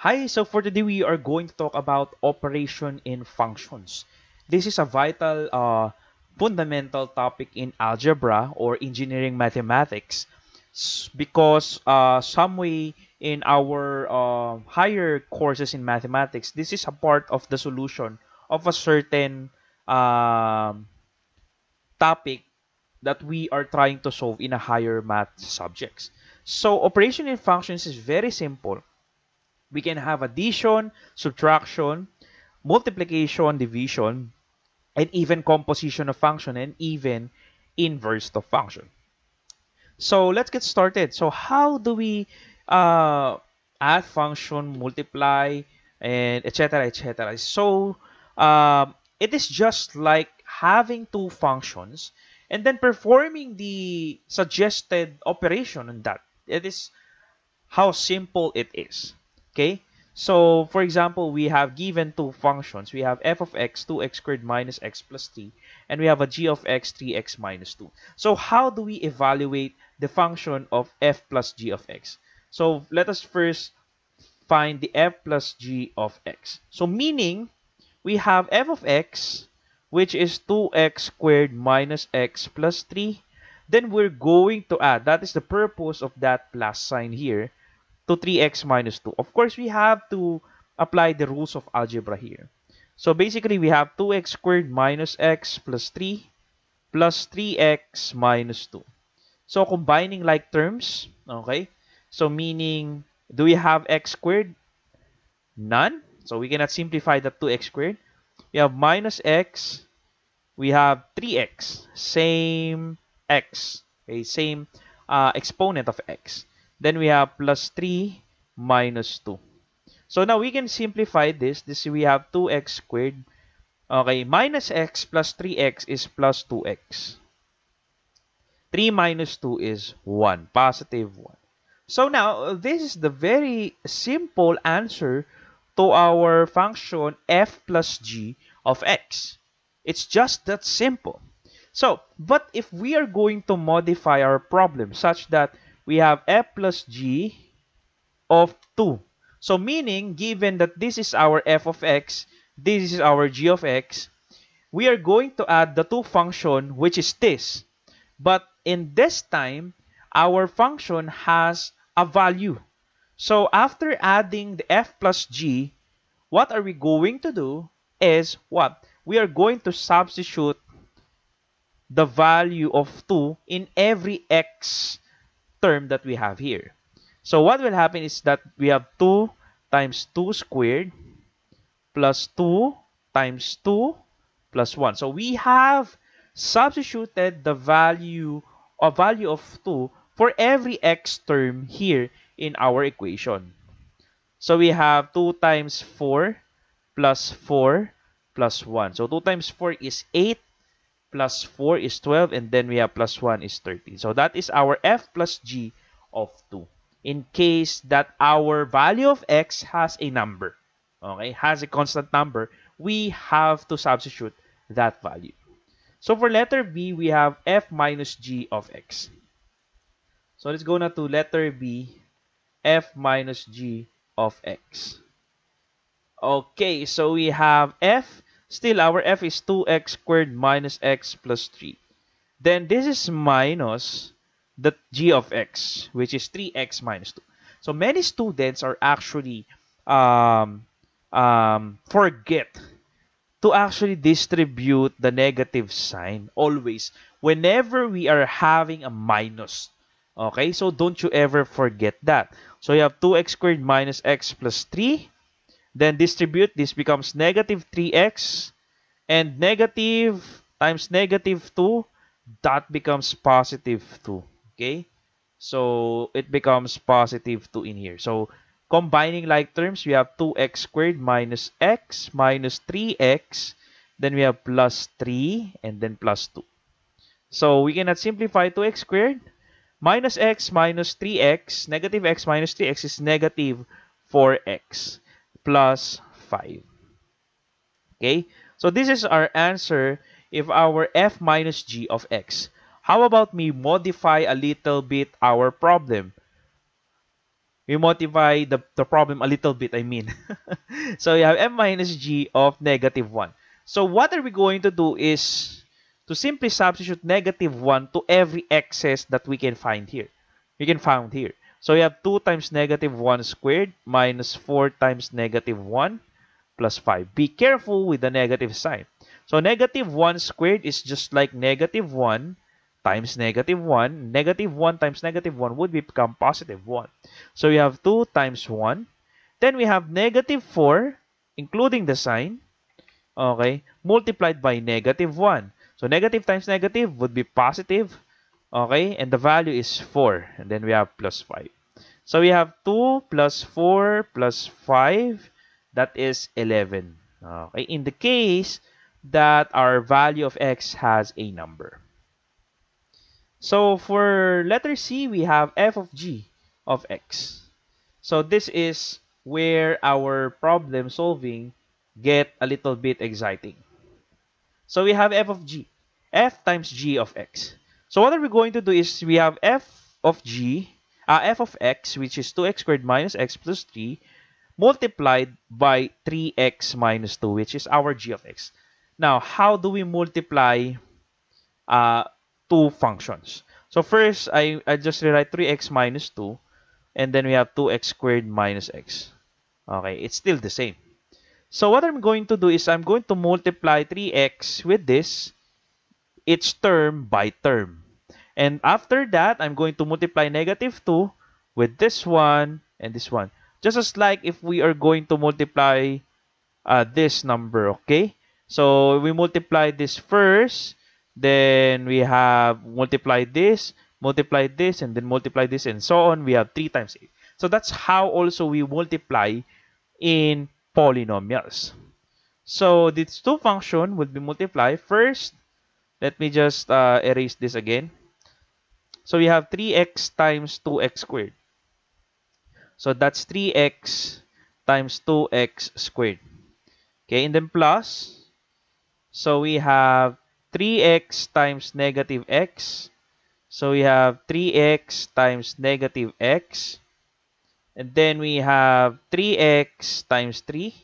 Hi, so for today we are going to talk about operation in functions. This is a vital fundamental topic in algebra or engineering mathematics because some way in our higher courses in mathematics, this is a part of the solution of a certain um, topic that we are trying to solve in a higher math subjects. So operation in functions is very simple. We can have addition, subtraction, multiplication, division, and even composition of function and even inverse of function. So let's get started. So how do we uh, add function, multiply, and etc. etc. So it is just like having two functions and then performing the suggested operation on that. It is how simple it is. Okay? So, for example, we have given two functions. We have f of x, 2x squared minus x plus 3, and we have a g of x, 3x minus 2. So, how do we evaluate the function of f plus g of x? So, let us first find the f plus g of x. So, meaning, we have f of x, which is 2x squared minus x plus 3. Then we're going to add, that is the purpose of that plus sign here, to 3x minus 2. Of course, we have to apply the rules of algebra here. So basically, we have 2x squared minus x plus 3 plus 3x minus 2. So combining like terms, okay? So meaning, do we have x squared? None. So we cannot simplify the 2x squared. We have minus x. We have 3x. Same x. Okay, same exponent of x. Then we have plus 3 minus 2. So now we can simplify this. This we have 2x squared. Okay, minus x plus 3x is plus 2x. 3 minus 2 is 1, positive 1. So now, this is the very simple answer to our function f plus g of x. It's just that simple. So, but if we are going to modify our problem such that we have f plus g of 2. So meaning, given that this is our f of x, this is our g of x, we are going to add the two function, which is this. But in this time, our function has a value. So after adding the f plus g, what are we going to do is what? We are going to substitute the value of 2 in every x term that we have here. So what will happen is that we have 2 times 2 squared plus 2 times 2 plus 1. So we have substituted the value of 2 for every x term here in our equation. So we have 2 times 4 plus 4 plus 1. So 2 times 4 is 8 plus 4 is 12, and then we have plus 1 is 13. So that is our f plus g of 2. In case that our value of x has a number, okay, has a constant number, we have to substitute that value. So for letter B, we have f minus g of x. So let's go now to letter B, f minus g of x. Okay, so we have f. Still, our f is 2x squared minus x plus 3. Then this is minus the g of x, which is 3x minus 2. So many students are actually forget to actually distribute the negative sign always whenever we are having a minus. Okay, so don't you ever forget that. So you have 2x squared minus x plus 3. Then distribute, this becomes negative 3x, and negative times negative 2, that becomes positive 2. Okay? So it becomes positive 2 in here. So combining like terms, we have 2x squared minus x minus 3x. Then we have plus 3 and then plus 2. So we cannot simplify 2x squared. Minus x minus 3x, negative x minus 3x is negative 4x plus 5. Okay? So this is our answer if our f minus g of x. How about me modify a little bit our problem? We modify the problem a little bit, I mean. So you have f minus g of negative 1. So what are we going to do is to simply substitute negative 1 to every excess that we can find here. So you have 2 times negative 1 squared minus 4 times negative 1 plus 5. Be careful with the negative sign. So negative 1 squared is just like negative 1 times negative 1. Negative 1 times negative 1 would become positive 1. So we have 2 times 1. Then we have negative 4, including the sign, okay, multiplied by negative 1. So negative times negative would be positive, okay, and the value is 4. And then we have plus 5. So we have 2 plus 4 plus 5, that is 11. Okay, in the case that our value of x has a number. So for letter C, we have f of g of x. So this is where our problem solving get a little bit exciting. So we have f of g, f times g of x. So what are we going to do is we have f of x, which is 2x squared minus x plus 3, multiplied by 3x minus 2, which is our g of x. Now, how do we multiply two functions? So first, I just rewrite 3x minus 2, and then we have 2x squared minus x. Okay, it's still the same. So what I'm going to do is I'm going to multiply 3x with this, each term by term. And after that, I'm going to multiply negative 2 with this one and this one. Just as like if we are going to multiply this number, okay? So we multiply this first, then we have multiply this, and then multiply this, and so on. We have 3 times 8. So that's how also we multiply in polynomials. So these two functions will be multiplied. First, let me just erase this again. So we have 3x times 2x squared. So that's 3x times 2x squared. Okay, and then plus. So we have 3x times negative x. So we have 3x times negative x. And then we have 3x times 3.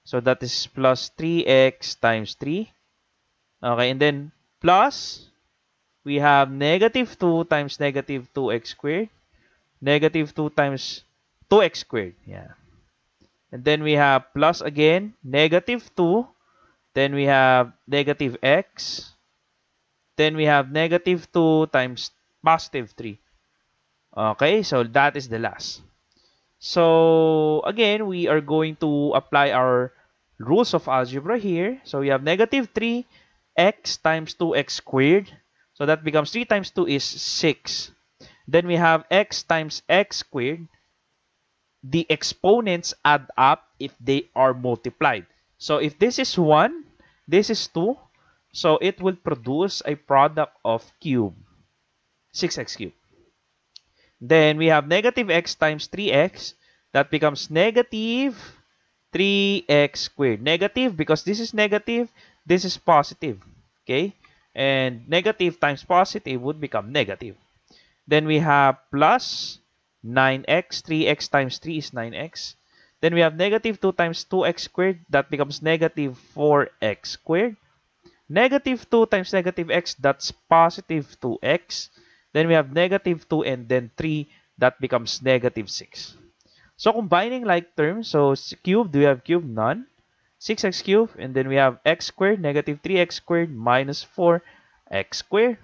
So that is plus 3x times 3. Okay, and then plus, we have negative 2 times negative 2x squared. Negative 2 times 2x squared. Yeah. And then we have plus again, negative 2. Then we have negative x. Then we have negative 2 times positive 3. Okay, so that is the last. So again, we are going to apply our rules of algebra here. So we have negative 3x times 2x squared. So that becomes 3 times 2 is 6. Then we have x times x squared. The exponents add up if they are multiplied. So if this is 1, this is 2. So it will produce a product of cube, 6x cubed. Then we have negative x times 3x. That becomes negative 3x squared. Negative because this is negative, this is positive. Okay? And negative times positive would become negative. Then we have plus 9x. 3x times 3 is 9x. Then we have negative 2 times 2x squared. That becomes negative 4x squared. Negative 2 times negative x, that's positive 2x. Then we have negative 2 and then 3, that becomes negative 6. So combining like terms, so cubed, do we have cube? None. 6x cubed, and then we have x squared, negative 3x squared minus 4x squared.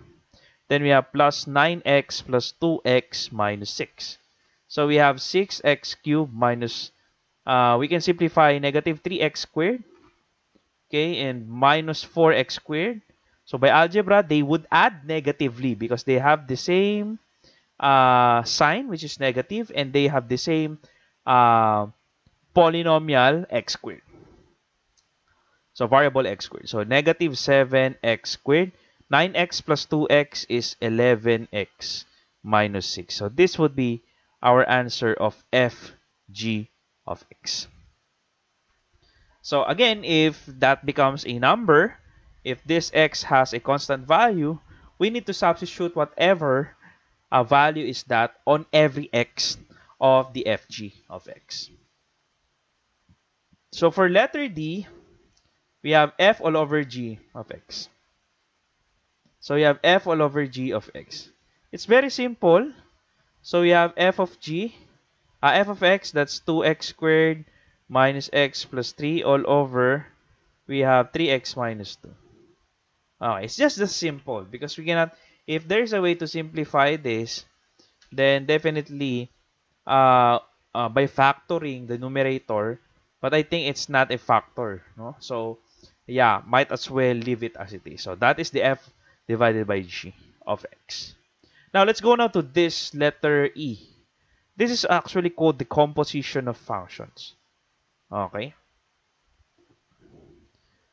Then we have plus 9x plus 2x minus 6. So we have 6x cubed minus, we can simplify negative 3x squared. Okay, and minus 4x squared. So by algebra, they would add negatively because they have the same sign, which is negative, and they have the same polynomial x squared. So variable x squared. So negative 7x squared. 9x plus 2x is 11x minus 6. So this would be our answer of f, g of x. So again, if that becomes a number, if this x has a constant value, we need to substitute whatever value is that on every x of the fg of x. So for letter D, we have f all over g of x. So we have f all over g of x. It's very simple. So we have f of g, f of x, that's 2x squared minus x plus 3 all over, we have 3x minus 2. It's just as simple because we cannot, if there's a way to simplify this, then definitely by factoring the numerator, but I think it's not a factor, no? So yeah, might as well leave it as it is. So that is the f divided by g of x. Now let's go now to this letter E. This is actually called the composition of functions. Okay.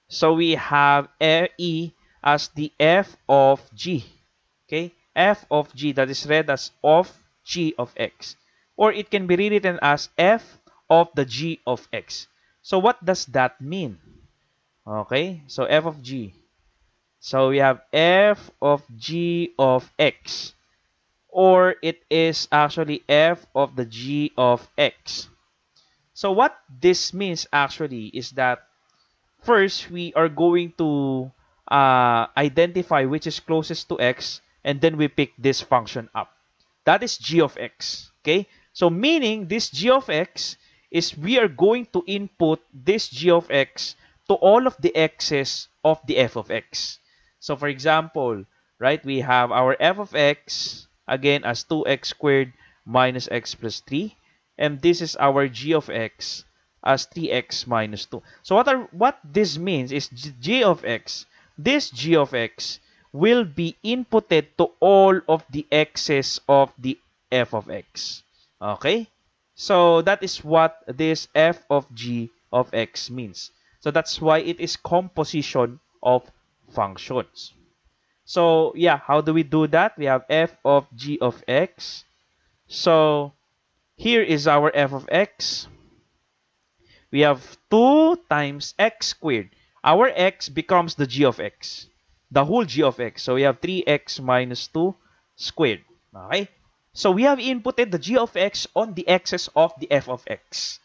So we have E as the f of g. Okay, f of g, that is read as of g of x. Or it can be rewritten as f of the g of x. So what does that mean? Okay, so f of g. So we have f of g of x. Or it is actually f of the g of x. So what this means actually is that first we are going to identify which is closest to x, and then we pick this function up. That is g of x. Okay, so meaning this g of x is we are going to input this g of x to all of the x's of the f of x. So for example, right, we have our f of x again as 2x squared minus x plus 3, and this is our g of x as 3x minus 2. So what this means is g of x, this g of x will be inputted to all of the x's of the f of x. Okay? So that is what this f of g of x means. So that's why it is composition of functions. So yeah, how do we do that? We have f of g of x. So here is our f of x. We have 2 times x squared. Our x becomes the g of x, the whole g of x. So we have 3x minus 2 squared. Okay? So we have inputted the g of x on the x's of the f of x.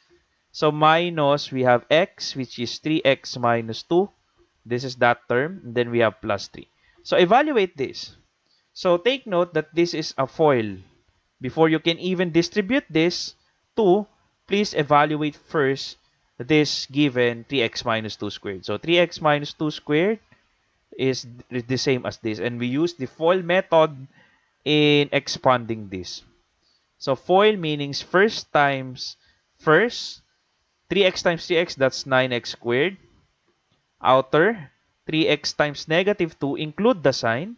So minus, we have x, which is 3x minus 2. This is that term. And then we have plus 3. So evaluate this. So take note that this is a FOIL. Before you can even distribute this to, please evaluate first this given 3x minus 2 squared. So 3x minus 2 squared is the same as this. And we use the FOIL method in expanding this. So FOIL meaning first times first. 3x times 3x, that's 9x squared. Outer, 3x times negative 2, include the sign.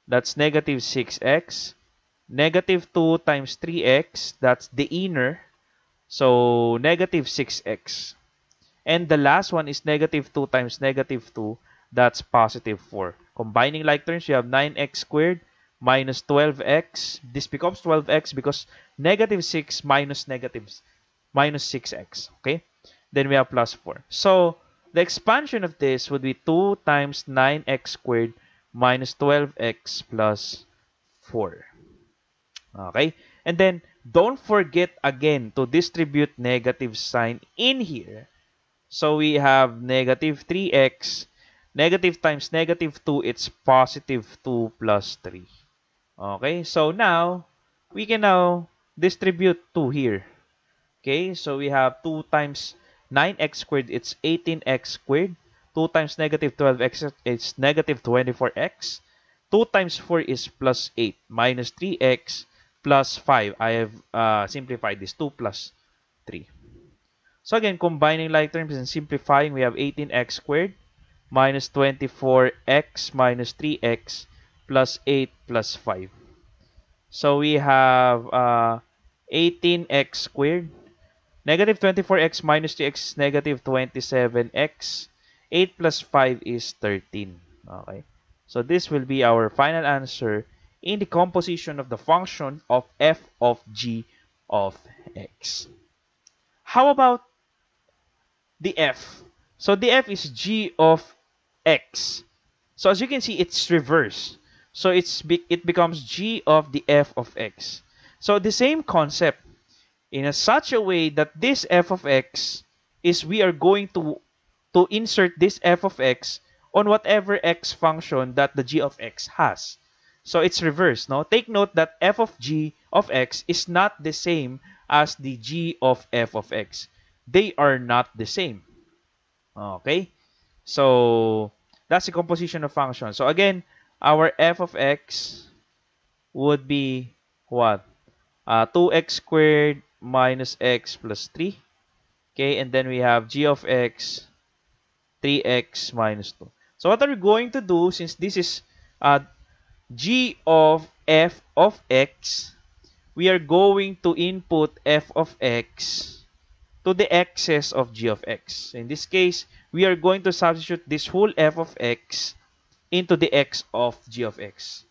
That's negative 6x. Negative 2 times 3x, that's the inner. So, negative 6x. And the last one is negative 2 times negative 2, that's positive 4. Combining like terms, you have 9x squared minus 12x. This becomes 12x because negative 6 minus minus 6x. Okay? Then we have plus 4. So, the expansion of this would be 2 times 9x squared minus 12x plus 4. Okay? And then, don't forget again to distribute negative sign in here. So, we have negative 3x. Negative times negative 2, it's positive 2 plus 3. Okay? So, now, we can now distribute 2 here. Okay? So, we have 2 times 9x squared, it's 18x squared. 2 times negative 12x, it's negative 24x. 2 times 4 is plus 8 minus 3x plus 5. I have simplified this. 2 plus 3. So again, combining like terms and simplifying, we have 18x squared minus 24x minus 3x plus 8 plus 5. So we have 18x squared. Negative 24x minus 3x is negative 27x. 8 plus 5 is 13. Okay. So this will be our final answer in the composition of the function of f of g of x. How about the f? So the f is g of x. So as you can see, it's reverse. So it becomes g of the f of x. So the same concept. in such a way that this f of x is we are going to insert this f of x on whatever x function that the g of x has. So it's reversed. No? Take note that f of g of x is not the same as the g of f of x. They are not the same. Okay? So that's the composition of functions. So again, our f of x would be what? 2x squared minus x plus 3. Okay, and then we have g of x, 3x minus 2. So what are we going to do, since this is g of f of x, we are going to input f of x to the x's of g of x. In this case, we are going to substitute this whole f of x into the x of g of x.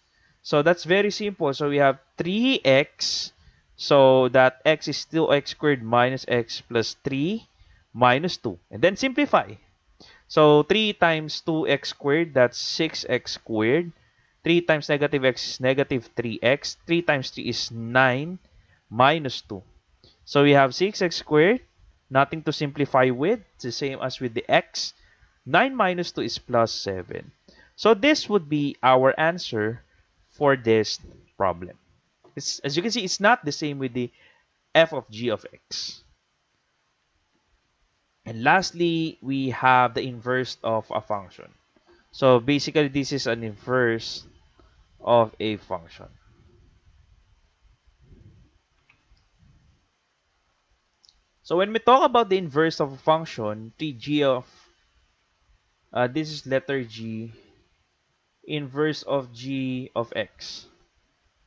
So that's very simple. So we have 3x, so that x is 2x squared minus x plus 3 minus 2. And then simplify. So 3 times 2x squared, that's 6x squared. 3 times negative x is negative 3x. 3 times 3 is 9 minus 2. So we have 6x squared, nothing to simplify with. It's the same as with the x. 9 minus 2 is plus 7. So this would be our answer for this problem. As you can see, it's not the same with the f of g of x. And lastly, we have the inverse of a function. So basically, this is an inverse of a function. So when we talk about the inverse of a function, g of, this is letter G, inverse of g of x.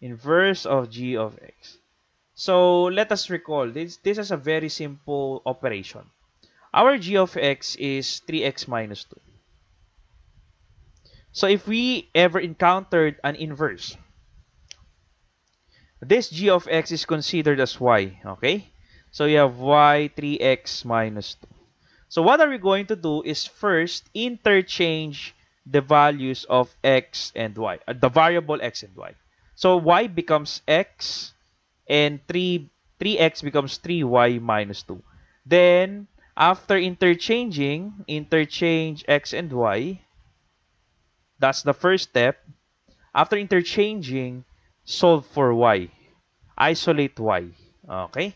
Inverse of g of x. So let us recall, this is a very simple operation. Our g of x is 3x minus 2. So if we ever encountered an inverse, this g of x is considered as y, okay? So you have y 3x minus 2. So what are we going to do is first interchange the values of x and y, the variable x and y. So y becomes x and 3x becomes 3y minus 2. Then after interchanging, interchange x and y. That's the first step. After interchanging, solve for y. Isolate y. Okay?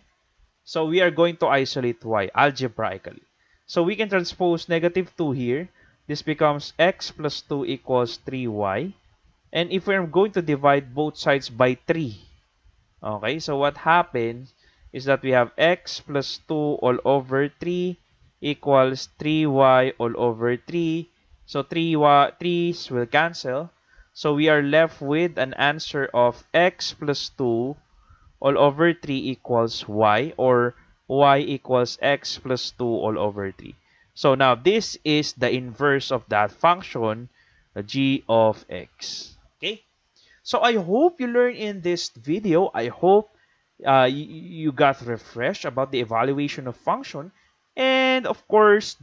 So we are going to isolate y algebraically. So we can transpose negative 2 here. This becomes x plus 2 equals 3y. And if we're going to divide both sides by 3, okay, so what happens is that we have x plus 2 all over 3 equals 3y all over 3. So 3's will cancel. So we are left with an answer of x plus 2 all over 3 equals y, or y equals x plus 2 all over 3. So now this is the inverse of that function, g of x. Okay? So I hope you learned in this video. I hope you got refreshed about the evaluation of function, and of course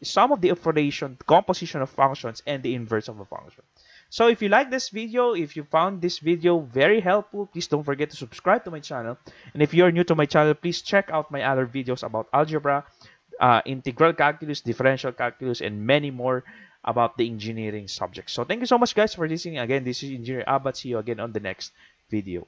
some of the operation, composition of functions, and the inverse of a function. So if you like this video, if you found this video very helpful, please don't forget to subscribe to my channel. And if you're new to my channel, please check out my other videos about algebra, integral calculus, differential calculus, and many more about the engineering subjects. So thank you so much, guys, for listening. Again, this is Engineer Abad. See you again on the next video.